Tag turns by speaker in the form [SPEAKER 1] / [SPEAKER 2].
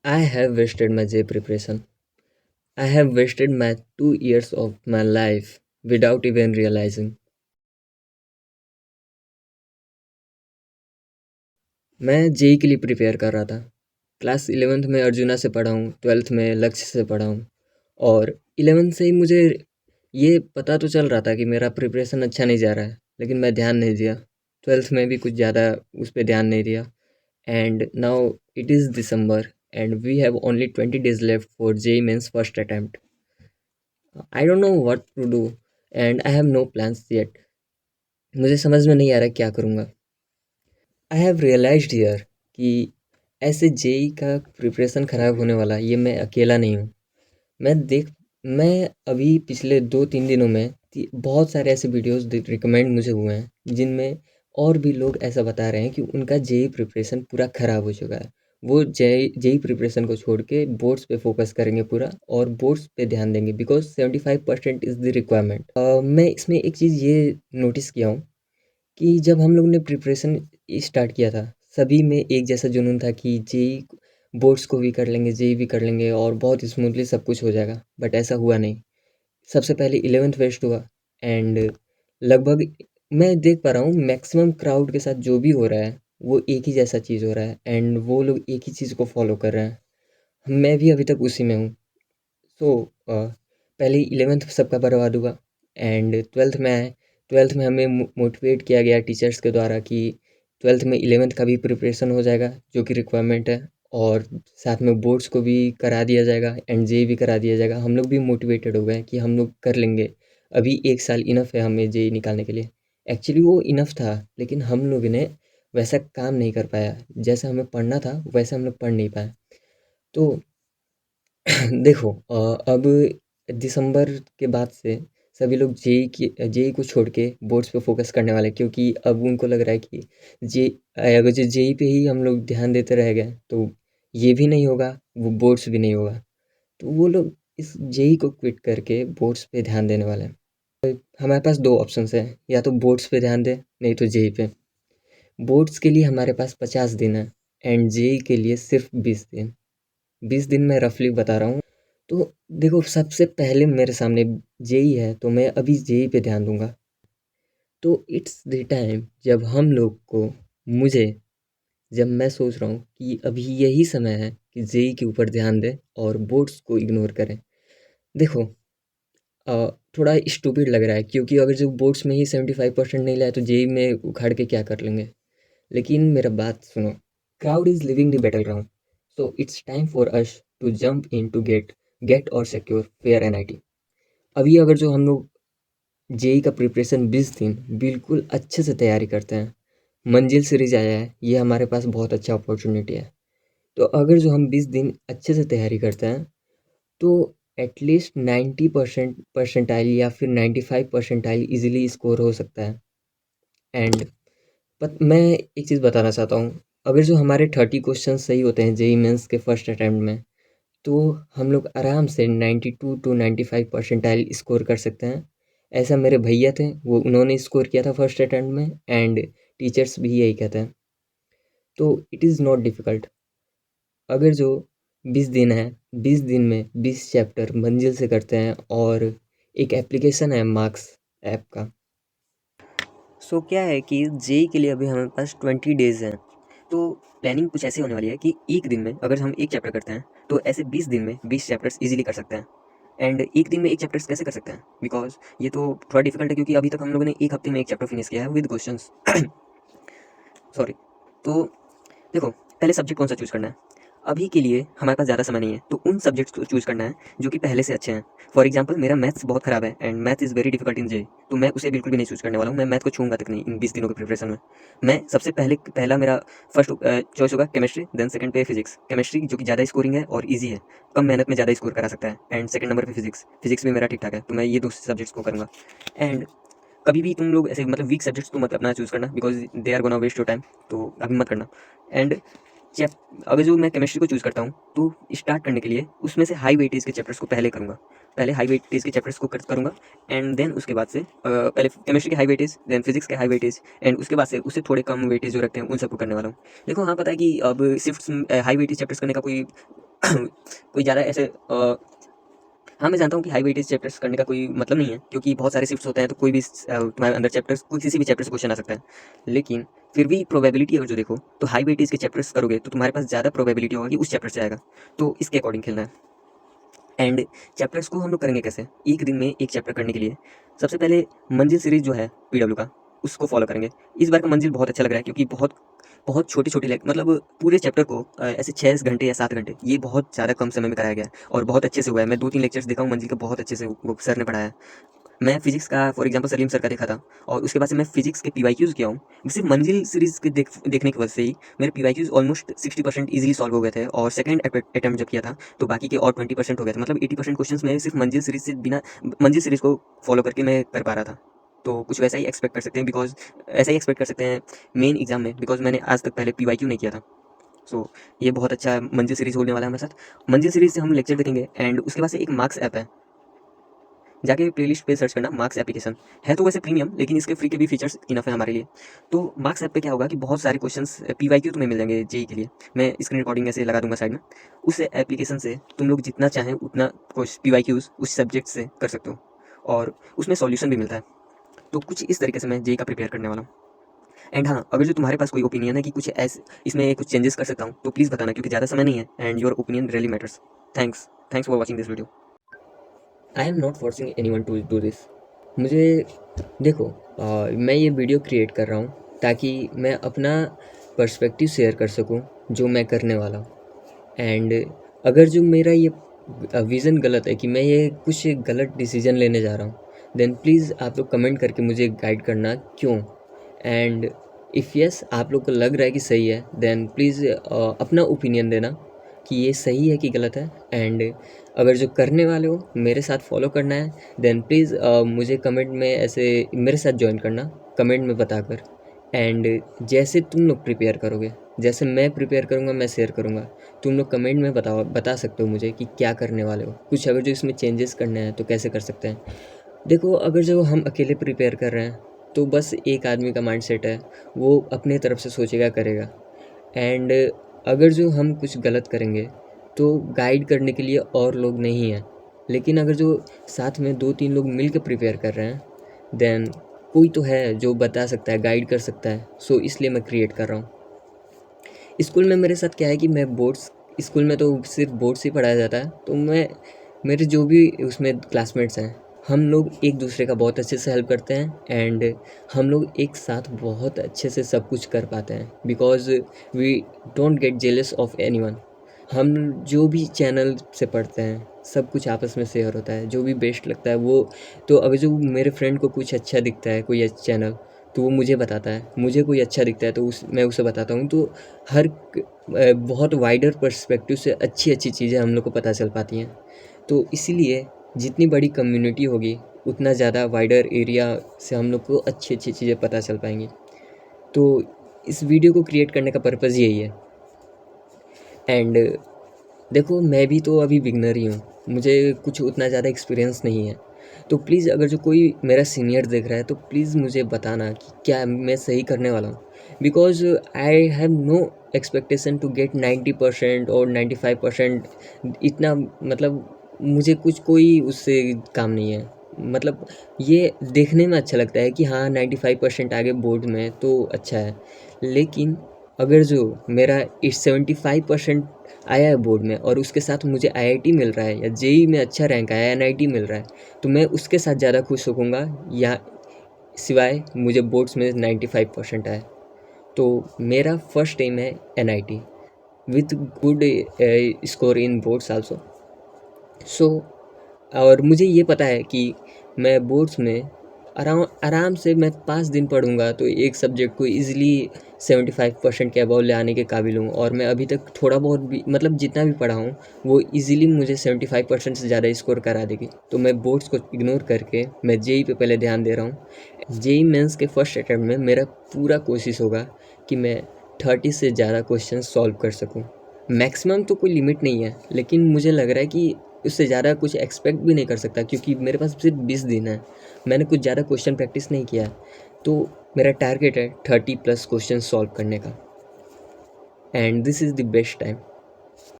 [SPEAKER 1] I have wasted my J preparation. I have wasted my 2 years of my life without even realizing. मैं JEE के लिए prepare कर रहा था। Class 11th में अर्जुना से पढ़ा हूँ, 12th में लक्ष्य से पढ़ा हूँ और 11th से ही मुझे ये पता तो चल रहा था कि मेरा प्रिपरेशन अच्छा नहीं जा रहा है, लेकिन मैं ध्यान नहीं दिया। 12th में भी कुछ ज़्यादा उस पे ध्यान नहीं दिया and now it is December and we have only 20 days left for JEE mains first attempt. I don't know what to do and I have no plans yet. मुझे समझ में नहीं आ रहा क्या करूँगा। आई हैव रियलाइज्ड हियर कि ऐसे JEE का प्रिपरेशन ख़राब होने वाला ये मैं अकेला नहीं हूँ। मैं अभी पिछले 2-3 दिनों में बहुत सारे ऐसे वीडियोस रिकमेंड मुझे हुए हैं जिनमें और भी लोग ऐसा बता रहे हैं कि उनका जेई प्रिपरेशन पूरा ख़राब हो चुका है। वो जेई जेई प्रिपरेशन को छोड़ के बोर्ड्स पे फोकस करेंगे पूरा और बोर्ड्स पे ध्यान देंगे बिकॉज 75% इज़ द रिक्वायरमेंट। मैं इसमें एक चीज़ ये नोटिस किया हूँ कि जब हम लोग ने प्रिपरेशन स्टार्ट किया था, सभी में एक जैसा जुनून था कि जेईई बोर्ड्स को भी कर लेंगे, जेईई भी कर लेंगे और बहुत स्मूथली सब कुछ हो जाएगा, बट ऐसा हुआ नहीं। सबसे पहले 11th वेस्ट हुआ एंड लगभग मैं देख पा रहा हूँ मैक्सिमम क्राउड के साथ जो भी हो रहा है, वो एक ही जैसा चीज़ हो रहा है एंड वो लोग एक ही चीज़ को फॉलो कर रहे हैं। मैं भी अभी तक उसी में हूँ। सो पहले 11th सबका बर्बाद हुआ एंड 12th में आए। 12th में हमें मोटिवेट किया गया टीचर्स के द्वारा कि 12th में 11th का भी प्रिपरेशन हो जाएगा जो कि रिक्वायरमेंट है और साथ में बोर्ड्स को भी करा दिया जाएगा एंड जेई भी करा दिया जाएगा। हम लोग भी मोटिवेटेड हो गए कि हम लोग कर लेंगे, अभी 1 साल इनफ है हमें जेई निकालने के लिए। एक्चुअली वो इनफ था लेकिन हम लोग ने वैसा काम नहीं कर पाया, जैसा हमें पढ़ना था वैसा हम लोग पढ़ नहीं पाए। तो देखो अब दिसंबर के बाद से सभी लोग जेई को छोड़ के बोर्ड्स पे फोकस करने वाले हैं क्योंकि अब उनको लग रहा है कि जे अगर जो जेई पे ही हम लोग ध्यान देते रह गए तो ये भी नहीं होगा, वो बोर्ड्स भी नहीं होगा। तो वो लोग इस जेई को क्विट करके बोर्ड्स पे ध्यान देने वाले हैं। हमारे पास दो ऑप्शंस हैं, या तो बोर्ड्स पे ध्यान दें नहीं तो जेई पे। बोर्ड्स के लिए हमारे पास 50 दिन है एंड जेई के लिए सिर्फ 20 दिन। 20 दिन मैं रफली बता रहा हूँ। तो देखो सबसे पहले मेरे सामने जेई है तो मैं अभी जेई पे ध्यान दूंगा। तो इट्स द टाइम जब हम लोग को मुझे जब मैं सोच रहा हूँ कि अभी यही समय है कि जेई के ऊपर ध्यान दें और बोर्ड्स को इग्नोर करें। देखो थोड़ा स्टूपिड लग रहा है क्योंकि अगर जो बोर्ड्स में ही 75% नहीं लाए तो जेई में उखाड़ के क्या कर लेंगे, लेकिन मेरा बात सुनो। Crowd is living the battle ground, so it's time for us to jump in to get और सिक्योर फेयर एनआईटी। अभी अगर जो हम लोग जेई का प्रिपरेशन 20 दिन बिल्कुल अच्छे से तैयारी करते हैं, मंजिल सीरीज आया है, ये हमारे पास बहुत अच्छा अपॉर्चुनिटी है। तो अगर जो हम 20 दिन अच्छे से तैयारी करते हैं तो एटलीस्ट 90% परसेंटाइल या फिर 95 परसेंटाइल इजीली स्कोर हो सकता है। एंड मैं एक चीज़ बताना चाहता हूँ, अगर जो हमारे 30 क्वेश्चन सही होते हैं जेई मेंस के फर्स्ट अटैम्प्ट में तो हम लोग आराम से 92 to 95 परसेंटाइल स्कोर कर सकते हैं। ऐसा मेरे भैया थे, वो उन्होंने स्कोर किया था फर्स्ट अटेम्प्ट में एंड टीचर्स भी यही कहते हैं। तो इट इज़ नॉट डिफ़िकल्ट। अगर जो 20 दिन है, 20 दिन में 20 चैप्टर मंजिल से करते हैं और एक एप्लीकेशन है मार्क्स ऐप का। सो क्या है कि जेई के लिए अभी हमारे पास 20 डेज हैं। तो प्लानिंग कुछ ऐसी होने वाली है कि एक दिन में अगर हम एक चैप्टर करते हैं तो ऐसे 20 दिन में 20 चैप्टर्स इजीली कर सकते हैं। एंड एक दिन में एक चैप्टर्स कैसे कर सकते हैं, बिकॉज ये तो थोड़ा डिफिकल्ट है क्योंकि अभी तक हम लोगों ने एक हफ्ते में एक चैप्टर फिनिश किया है विद क्वेश्चंस। सॉरी। तो देखो पहले सब्जेक्ट कौन सा चूज़ करना है। अभी के लिए हमारे पास ज़्यादा समय नहीं है तो उन सब्जेक्ट्स को चूज़ करना है जो कि पहले से अच्छे हैं। फॉर एग्जांपल मेरा मैथ्स बहुत ख़राब है and math is very difficult in J, तो मैं उसे बिल्कुल भी नहीं चूज़ करने वाला हूँ। मैं मैथ को छूँगा तक नहीं इन 20 दिनों की प्रिपरेशन में। मैं सबसे पहला मेरा फर्स्ट चॉइस होगा केमिस्ट्री, देन सेकंड पे फिजिक्स। केमिस्ट्री जो कि ज़्यादा स्कोरिंग है और ईजी है, कम मेहनत में ज़्यादा स्कोर करा सकता है। एंड सेकंड नंबर पे फिजिक्स। फिजिक्स भी मेरा ठीक ठाक है तो मैं ये दो सब्जेक्ट्स को करूँगा। एंड कभी भी तुम लोग ऐसे मतलब वीक सब्जेक्ट्स तो मत अपना चूज़ करना because they are gonna waste your time, तो अभी मत करना। एंड चैप अगर जो मैं केमिस्ट्री को चूज़ करता हूँ तो स्टार्ट करने के लिए उसमें से हाई वेटेज के चैप्टर्स को पहले करूँगा। पहले हाई वेटेज के चैप्टर्स को करूँगा एंड देन उसके बाद से पहले केमिस्ट्री के हाई वेटेज, देन फिजिक्स के हाई वेटेज एंड उसके बाद से उससे थोड़े कम वेटेज जो रखते हैं उन सबको करने वाला हूँ। देखो हाँ पता है कि अब सिर्फ हाई वेटेज चैप्टर्स करने का कोई कोई ज़्यादा ऐसे हाँ, मैं जानता हूँ कि हाई वेटेज चैप्टर्स करने का कोई मतलब नहीं है, क्योंकि बहुत सारे शिफ्ट्स होते हैं, तो कोई भी तुम्हारे अंदर चैप्टर्स, कोई किसी भी चैप्टर से क्वेश्चन आ सकता है। लेकिन फिर भी प्रोबेबिलिटी अगर जो देखो, तो हाई वेटेज के चैप्टर्स करोगे तो तुम्हारे पास ज़्यादा प्रोबेबिलिटी होगा कि उस चैप्टर से आएगा। तो इसके अकॉर्डिंग खेलना है। एंड चैप्टर्स को हम लोग करेंगे कैसे? एक दिन में एक चैप्टर करने के लिए सबसे पहले मंजिल सीरीज जो है पीडब्ल्यू का, उसको फॉलो करेंगे। इस बार का मंजिल बहुत अच्छा लग रहा है, क्योंकि बहुत बहुत छोटे छोटे मतलब पूरे चैप्टर को ऐसे 6 घंटे या 7 घंटे, ये बहुत ज़्यादा कम समय में कराया गया है और बहुत अच्छे से हुआ है। मैं 2-3 लेक्चर्स देखा हूँ मंजिल का, बहुत अच्छे से वो सर ने पढ़ाया है। मैं फिजिक्स का फॉर एग्जांपल सलीम सर का देखा था, और उसके बाद से मैं फिजिक्स के पीवाईक्यूज किया हूँ। सिर्फ मंजिल सीरीज के देखने की वजह से ही मेरे पीवाईक्यूज ऑलमोस्ट 60% ईजिली सॉल्व हो गए थे, और सेकंड अटेम्प्ट जब किया था तो बाकी के और 20% हो गए थे। मतलब 80% क्वेश्चंस मैं सिर्फ मंजिल सीरीज से, बिना मंजिल सीरीज को फॉलो करके मैं कर पा रहा था। तो कुछ वैसा ही एक्सपेक्ट कर सकते हैं, बिकॉज ऐसा ही एक्सपेक्ट कर सकते हैं मेन एग्जाम में, बिकॉज मैंने आज तक पहले पीवाईक्यू नहीं किया था। सो ये बहुत अच्छा मंजिल सीरीज होने वाला है हमारे साथ। मंजिल सीरीज से हम लेक्चर देखेंगे, एंड उसके बाद से एक मार्क्स ऐप है, जाके प्लेलिस्ट पे सर्च करना मार्क्स एप्लीकेशन। है तो वैसे प्रीमियम, लेकिन इसके फ्री के भी फीचर्स इनफ है हमारे लिए। तो मार्क्स ऐप पे क्या होगा कि बहुत सारे क्वेश्चंस पीवाईक्यू तुम्हें मिल जाएंगे जेई के लिए। मैं स्क्रीन रिकॉर्डिंग ऐसे लगा दूंगा साइड में। उस एप्लीकेशन से तुम लोग जितना चाहें उतना पीवाईक्यूज उस सब्जेक्ट से कर सकते हो, और उसमें सॉल्यूशन भी मिलता है। तो कुछ इस तरीके से मैं जेई का प्रिपेयर करने वाला हूँ। एंड हाँ, अगर जो तुम्हारे पास कोई ओपिनियन है कि कुछ ऐसे इसमें कुछ चेंजेस कर सकता हूँ, तो प्लीज़ बताना, क्योंकि ज़्यादा समय नहीं है, and your opinion really matters. Thanks for watching this video. I am not forcing anyone to do this. मुझे देखो, मैं ये वीडियो क्रिएट कर रहा हूँ ताकि मैं अपना पर्सपेक्टिव शेयर कर सकूँ जो मैं करने वाला हूँ। एंड अगर जो मेरा ये विज़न गलत है कि मैं ये कुछ गलत डिसीजन लेने जा रहा हूँ, देन प्लीज़ आप लोग कमेंट करके मुझे गाइड करना क्यों। एंड इफ़ यस आप लोग को लग रहा है कि सही है, देन प्लीज़ अपना ओपिनियन देना कि ये सही है कि गलत है। एंड अगर जो करने वाले हो मेरे साथ फॉलो करना है, देन प्लीज़ मुझे कमेंट में ऐसे मेरे साथ ज्वाइन करना, कमेंट में बताकर। एंड जैसे तुम लोग प्रिपेयर करोगे, जैसे मैं प्रिपेयर करूँगा मैं शेयर करूँगा, तुम लोग कमेंट में बता सकते हो मुझे कि क्या करने वाले हो। कुछ अगर जो इसमें चेंजेस करने हैं तो कैसे कर सकते हैं। देखो, अगर जो हम अकेले प्रिपेयर कर रहे हैं तो बस एक आदमी का माइंडसेट है, वो अपने तरफ से सोचेगा करेगा। एंड अगर जो हम कुछ गलत करेंगे तो गाइड करने के लिए और लोग नहीं हैं। लेकिन अगर जो साथ में 2-3 लोग मिल के प्रिपेयर कर रहे हैं, देन कोई तो है जो बता सकता है, गाइड कर सकता है। सो इसलिए मैं क्रिएट कर रहा हूँ। स्कूल में मेरे साथ क्या है कि मैं बोर्ड्स, स्कूल में तो सिर्फ बोर्ड्स ही पढ़ाया जाता है, तो मैं मेरे जो भी उसमें क्लासमेट्स हैं, हम लोग एक दूसरे का बहुत अच्छे से हेल्प करते हैं। एंड हम लोग एक साथ बहुत अच्छे से सब कुछ कर पाते हैं, because we don't get jealous of anyone. हम जो भी चैनल से पढ़ते हैं सब कुछ आपस में शेयर होता है, जो भी बेस्ट लगता है वो। तो अगर जो मेरे फ्रेंड को कुछ अच्छा दिखता है कोई अच्छा चैनल, तो वो मुझे बताता है, मुझे कोई अच्छा दिखता है तो मैं उसे बताता हूँ। तो हर बहुत वाइडर पर्सपेक्टिव से अच्छी अच्छी चीज़ें हम लोग को पता चल पाती हैं। तो इसीलिए जितनी बड़ी कम्युनिटी होगी उतना ज़्यादा वाइडर एरिया से हम लोग को अच्छी अच्छी चीज़ें पता चल पाएंगी। तो इस वीडियो को क्रिएट करने का पर्पज़ यही है। एंड देखो, मैं भी तो अभी बिगनर ही हूँ, मुझे कुछ उतना ज़्यादा एक्सपीरियंस नहीं है। तो प्लीज़ अगर जो कोई मेरा सीनियर देख रहा है तो प्लीज़ मुझे बताना कि क्या मैं सही करने वाला हूँ। Because I have no expectation to get 90% और 95%। इतना मतलब मुझे कुछ कोई उससे काम नहीं है। मतलब ये देखने में अच्छा लगता है कि हाँ 95% आगे बोर्ड में तो अच्छा है, लेकिन अगर जो मेरा 75% आया है बोर्ड में और उसके साथ मुझे आईआईटी मिल रहा है या जेई में अच्छा रैंक आया है, एनआईटी मिल रहा है, तो मैं उसके साथ ज़्यादा खुश होऊंगा, या सिवाय मुझे बोर्ड्स में 95% आए। तो मेरा फर्स्ट एम है NIT with good score in boards also. So और मुझे ये पता है कि मैं बोर्ड्स में आराम से मैं 5 दिन पढ़ूंगा तो एक सब्जेक्ट को ईज़िली 75% के अबव ले आने के काबिल हूँ। और मैं अभी तक थोड़ा बहुत भी मतलब जितना भी पढ़ा हूँ वो ईज़िली मुझे 75% से ज़्यादा स्कोर करा देगी। तो मैं बोर्ड्स को इग्नोर करके मैं जेई पे पहले ध्यान दे रहा हूँ। जेई मेंस के फर्स्ट अटैम्प्ट में मेरा पूरा कोशिश होगा कि मैं 30 से ज़्यादा क्वेश्चन सॉल्व कर सकूँ। मैक्सिमम तो कोई लिमिट नहीं है, लेकिन मुझे लग रहा है कि उससे ज़्यादा कुछ एक्सपेक्ट भी नहीं कर सकता, क्योंकि मेरे पास सिर्फ 20 दिन है, मैंने कुछ ज़्यादा क्वेश्चन प्रैक्टिस नहीं किया। तो मेरा टारगेट है 30+ क्वेश्चन सॉल्व करने का, and this is the best time.